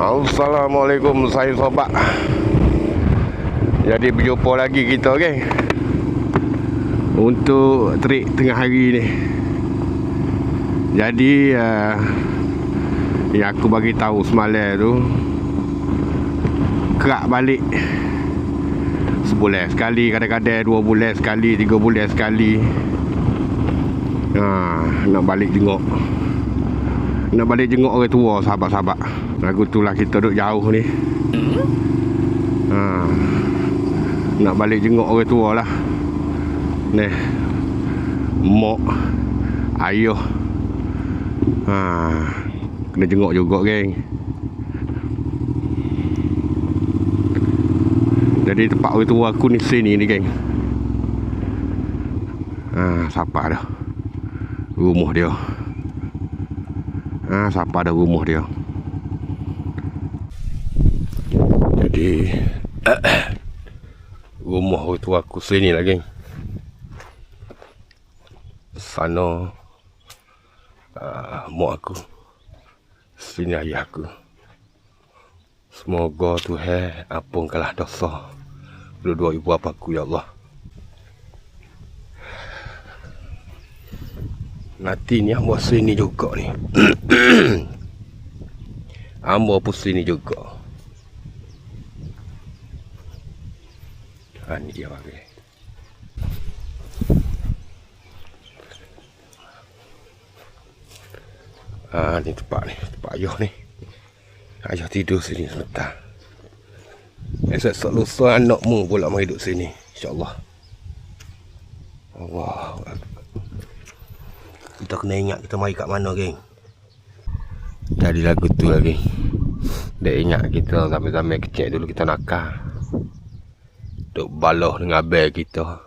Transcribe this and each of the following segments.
Assalamualaikum saya sobat. Jadi berjumpa lagi kita, geng, untuk trik tengah hari ni. Jadi yang aku bagi tahu semalam tu, kerak balik sebulan sekali, kadang-kadang 2 bulan sekali, 3 bulan sekali. Nak balik jenguk orang tua, sahabat-sahabat. Lagu tu lah kita duduk jauh ni. Nak balik jenguk orang tua lah. Ni mak, ayah, kena jenguk juga, geng. Jadi tempat orang tua aku ni sini ni, geng. Siapa dah rumah dia? Siapa dah rumah dia? Jadi rumah orang tua aku sini lah, geng. Sana mak aku, sini ayah aku. Semoga Tuhan ampunkanlah dosa kedua ibu bapa aku, ya Allah. Nanti ni hamba sini juga ni. Hamba pun sini juga. Ni dia bagi. Ni tempat ayah ni. Ayah tidur sini sebentar. Esok lusa anakmu pula mari duduk sini, insya-Allah. Allahu Akbar. Kita kena ingat kita mari kat mana, geng. Jadi lagu tu lah, geng. Dia ingat kita zaman-zaman kecil dulu kita nakal. Duk baloh dengan abang kita.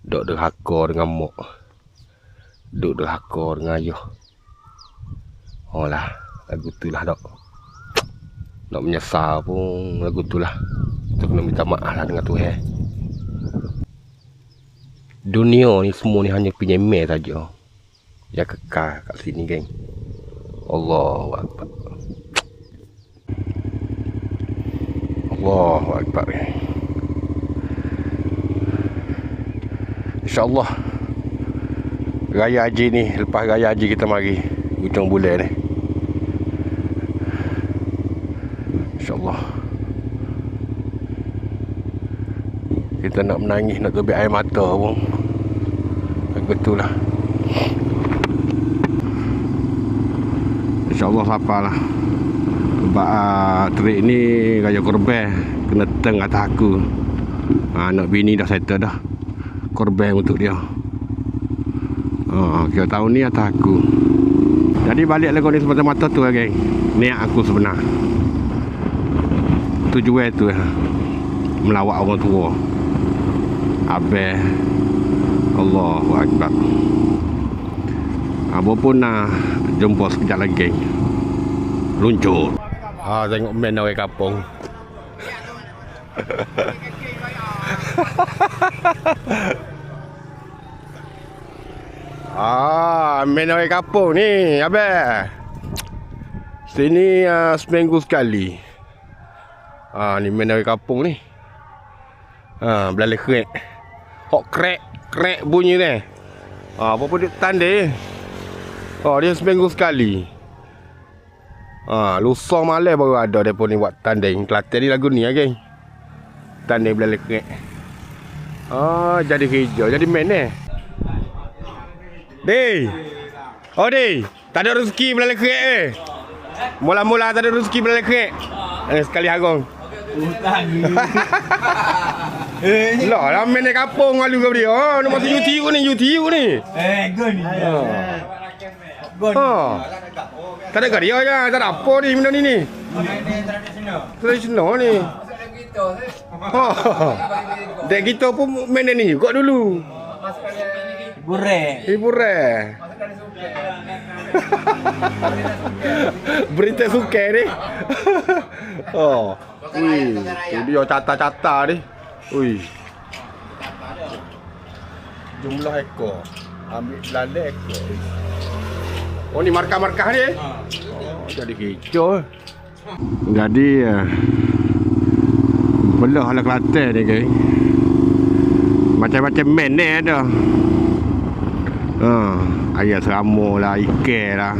Duk derhaka dengan mak. Duk derhaka dengan ayah. Lah, lagu tu lah, dok. Nak menyesal pun lagu tu lah. Kita kena minta maaf lah dengan Tuhan. Dunia ni semua ni hanya penyemeh saja. Yang kekal kat sini, geng. Allahu Akbar. Allahu Akbar. InsyaAllah Raya Haji ni, lepas Raya Haji kita mari hujung bulan ni, InsyaAllah. Kita nak menangis, nak terbit air mata pun betul lah. InsyaAllah sabarlah. Sebab trik ni raya korban kena teng atas aku. Anak bini dah settle dah, korban untuk dia. Kita tahun ni atas aku. Jadi balik lagu ni semata-mata tu lah, geng. Niat aku sebenar, tujuan tu lah, melawat orang tua, abang. Allahu Akbar. Abang pun nak jumpa sekejap lagi, geng. Luncur. Tengok main orang kampung. Main orang kampung ni, abang. Sini seminggu sekali. Ni main orang kampung ni. Belalai krek. Hok krek bunyi ni. Apa pun dia tandai. Dia seminggu sekali. Lusa malam baru ada depa ni buat tandai. Kelantan ni lagu ni, geng. Tandai belalai krek. Jadi kerja, jadi main ni. Dey. Dey, tak ada rezeki belalai krek Mula-mula tak ada rezeki belalai krek. Sekali harung. Lah main di kampung malu kau dia. Nak masuk YouTube ni. Gun ni. Tak ada karya je. Tak ada apa ni benda ni. Tradisional ni. Dek kita pun main ni juga dulu. Hiburan. Berita suka ni. Tu dia cata-cata ni. Jumlah ekor. Ambil belalai ekor. Ni markah-markah ni. Jadi hijau. Jadi belah lah Kelantan ni geng. Macam-macam men ni ada. Ayam serama lah, ikan lah.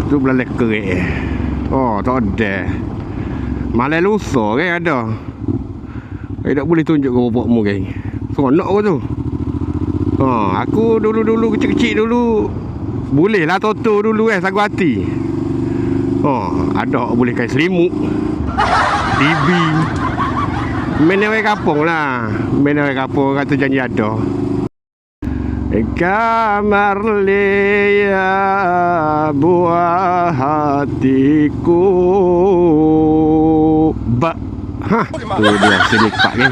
Tu belalai kerik. Tak ada. Malai lusa kan ada. Tak boleh tunjuk ke bapakmu geng. Seronok ke tu. Aku dulu kecil-kecil dulu boleh lah toto dulu sagu hati. Ada boleh kain selimut, TV. Main awal kampung lah. Main awal kampung kata janji ada. Kamar leya buah hatiku. Tu dia sini pak ni.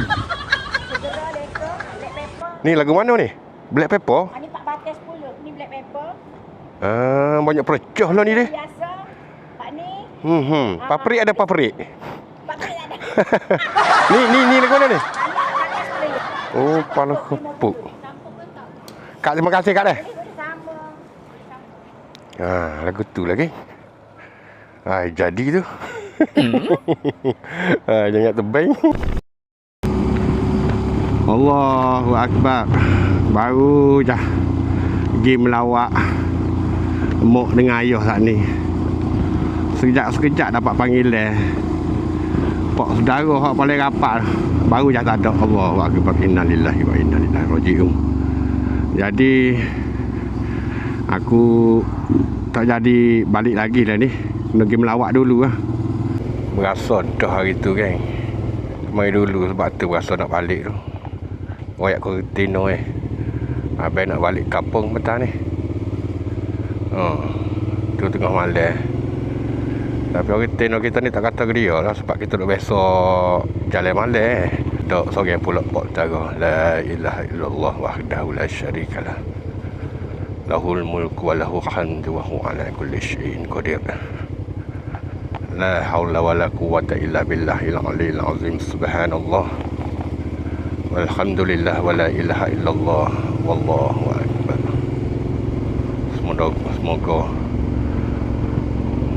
Ni lagu mana ni? Black Pepper? Ni 4 batas 10. Ni Black Pepper. Banyak percah lah ni dia. Biasa. Pak ni. Paprik ada paprik. Pak ni tak ada. Ni lagu mana ni? Batas spray. Oh, pala kepuk. Kak, terima kasih Kak dah. Boleh sama. Lagu tu lagi. Jadi tu. Jangan tebing. Allahu Akbar. Baru dah pergi melawak mak dengan ayah saat ni. Sekejap dapat panggilan. Pak saudara hak paling rapat baru dah tak ada. Allahu Akbar. Innalillahi wa inna ilaihi raji'un. Jadi aku tak jadi balik lagi dah ni. Kena pergi melawak dulu lah. Berasa dah hari tu kan. Mari dulu sebab tu berasa nak balik tu. Royak Kurtino Abang nak balik kampung petang ni. Tu tengah malam. Tapi orang Tino kita ni tak kata ke dia lah. Sebab kita duduk besok jalan malam. Duk seorang pulak Pak Utara. La ilaha illallah wahdahu la syarikalah. Lahul mulku wa lahul hamdu wa huwa ala kulli syai'in qadir. La haula wa la quwwata illa billahil aliyil azim. Subhanallah. Walhamdulillah wa la ilaha illallah wallahu akbar. Semoga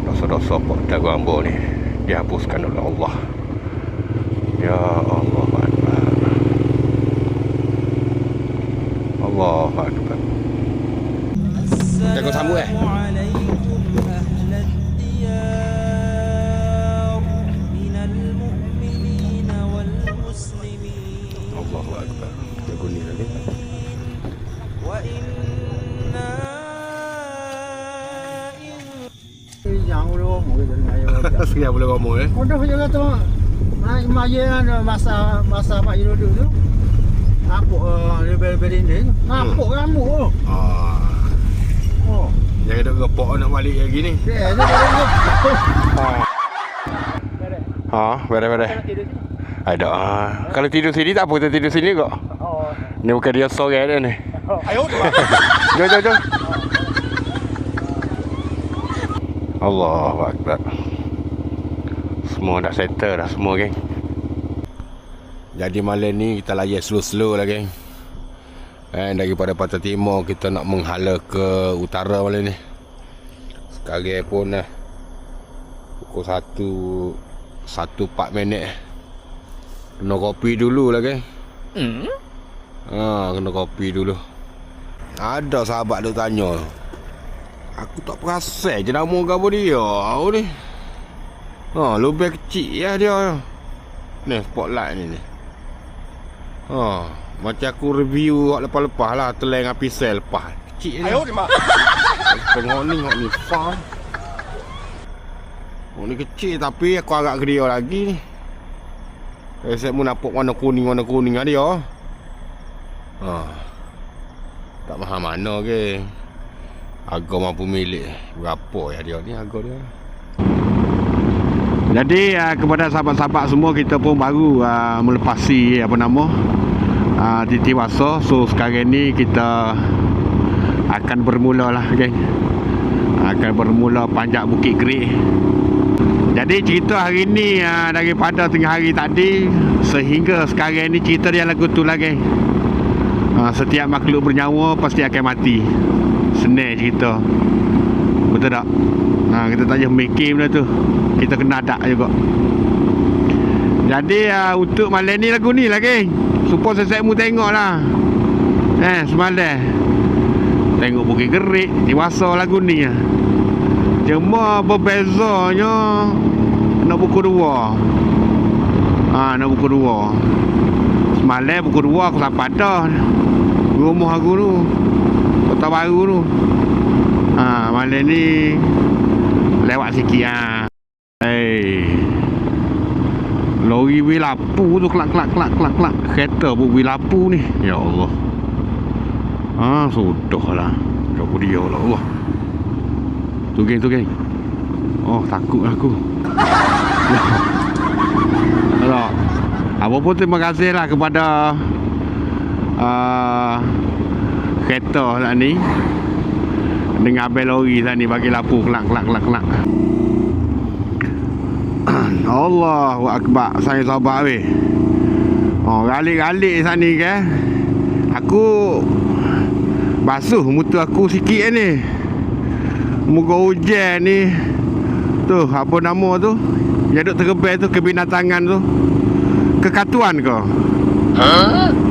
dosa-dosa Pak Utara hamba ni dihapuskan oleh Allah. Ya Allah Akbar. Allahu Akbar. Jaga sambut Allahu Akbar. Jaga ni lagi. Yang belum boleh dengar. Sekian boleh ngomong Mudah je kata maya masa Pak Yudo tu. Ngapuk lebel-lebel ini. Ngapuk rambut tu. Jangan duk gepok nak balik lagi ni. Dia ngapuk. Beres-beres. Ada. Kalau tidur sini tak apa, kita tidur sini kok. Ni bukan dia seorang dia ni. Ayo tu. Jom. Allahu Akbar. Semua dah settle dah semua geng. Jadi malam ni kita layan slow-slow lah geng. Daripada Pantai Timur kita nak menghala ke utara malam ni. Sekarang pun pukul 1:04 minit. Kena kopi dulu lah geng. Kena kopi dulu. Ada sahabat duk tanya, aku tak perasan je nama gambar dia ni. Lebih kecil ya dia. Ni spotlight ni. Macam aku review lepas-lepas lah. Teleng api sel lepas. Kecil ni. Ayo di mak. Tengok ni farm. Ni kecil tapi aku agak ke dia lagi ni. Saya pun nampak warna kuning lah dia. Tak faham mana ke. Harga mampu milik. Berapa ya dia ni harga dia. Jadi kepada sahabat-sahabat semua, kita pun baru melepasi Titi Wasa. So sekarang ni kita akan bermula lah geng. Akan bermula panjat Bukit Kerik. Jadi cerita hari ni daripada tengah hari tadi sehingga sekarang ni cerita dia lagu tu lah geng. Setiap makhluk bernyawa pasti akan mati. Senang cerita. Betul tak? Kita tak payah mikir benda tu. Kita kena ada juga. Jadi untuk malam ni lagu ni lah geng. Supaya sesek mu tengok lah. Semalam tengok Bukit Gerik, dewasa lagu ni lah. Cuma berbezanya nak pukul 2. Nak pukul 2. Semalam pukul 2 aku sampai dah rumah aku tu, Kota Baru tu. Malam ni lewat sikit lori wilapu tu kelak. Kereta pun wilapu ni. Ya Allah. Sudahlah. Aku dia lah Allah. Tu geng. Oh, takut aku. Alah. Apa pun terima kasih lah kepada kereta lah ni. Dengan abel lori lah ni bagi lampu kelak. Allahu Akbar. Saya sabar weh. Galik-galik sana ni ke. Aku basuh motor aku sikit ni. Muka hujan ni. Tu apa nama tu? Yang duk terbang tu, kebinatangan tu. Kekatuan ke?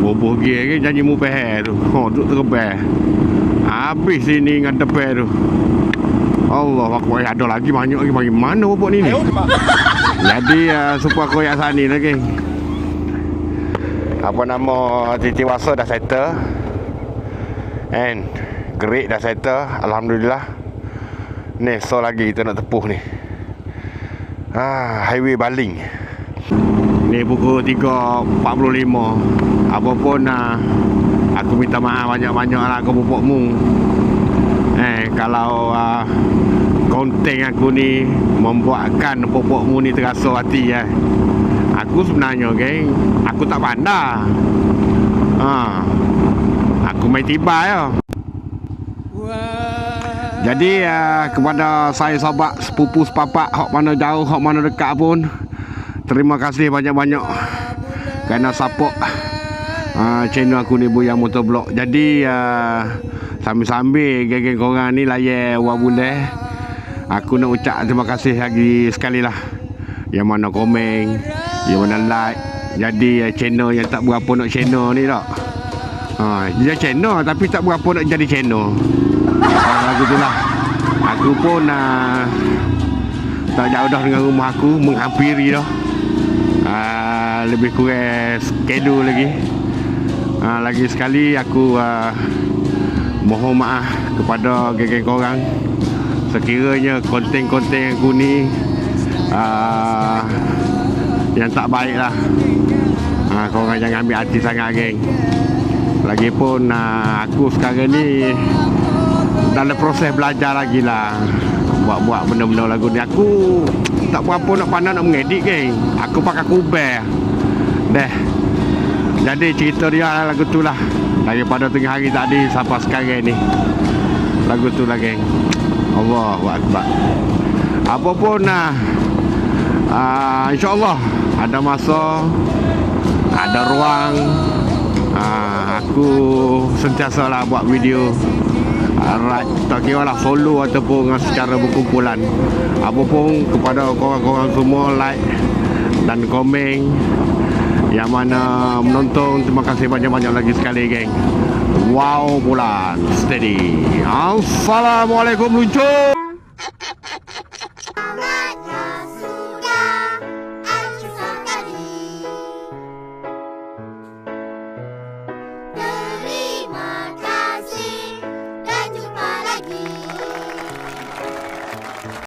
Boboh ge janji mu peh tu. Duk terbang. Habis sini dengan tepi tu. Allah Akbar. Ada lagi banyak lagi. Bagi mana bobok ni? Jadi supaya koyak sana ni lagi. Apa nama Titiwasa dah settle. Gerik dah settle. Alhamdulillah. Ni so lagi kita nak tepuh ni. Highway Baling. Ni pukul 3.45. Apapun aku minta maaf banyak-banyak lah ke bopokmu. Kalau konten aku ni membuatkan bopokmu ni terasa hati Aku sebenarnya geng, aku tak pandai. Aku main tiba ya. Jadi kepada saya sahabat sepupu sepapak hok mana jauh hok mana dekat pun, terima kasih banyak-banyak kerana support channel aku ni Buyang Motovlog. Jadi sambil-sambil geng-geng korang ni layan wabuleh, aku nak ucap terima kasih lagi sekali lah. Yang mana komen, yang mana like. Jadi channel yang tak berapa nak channel ni tak. Dia channel tapi tak berapa nak jadi channel. Lagu tu lah. Aku pun tak jauh dah dengan rumah aku, menghampiri dah. Lebih kurang schedule lagi. Lagi sekali aku mohon maaf kepada geng-geng korang. Sekiranya konten-konten aku ni yang tak baik lah, korang jangan ambil hati sangat geng. Lagipun aku sekarang ni dalam proses belajar lagi lah buat benda-benda lagu ni. Aku tak berapa nak pandai nak mengedit geng. Aku pakai Kubel deh. Jadi cerita dia lagu tu lah. Daripada tengah hari tadi sampai sekarang ni, lagu tu lah geng. Allahu Akbar. Apa pun InsyaAllah ada masa, ada ruang, aku sentiasa lah buat video. Tak kira lah solo ataupun secara berkumpulan. Apa pun kepada korang-korang semua like dan komen, yang mana menonton, terima kasih banyak-banyak lagi sekali geng. Wow bulan steady. Assalamualaikum luncur.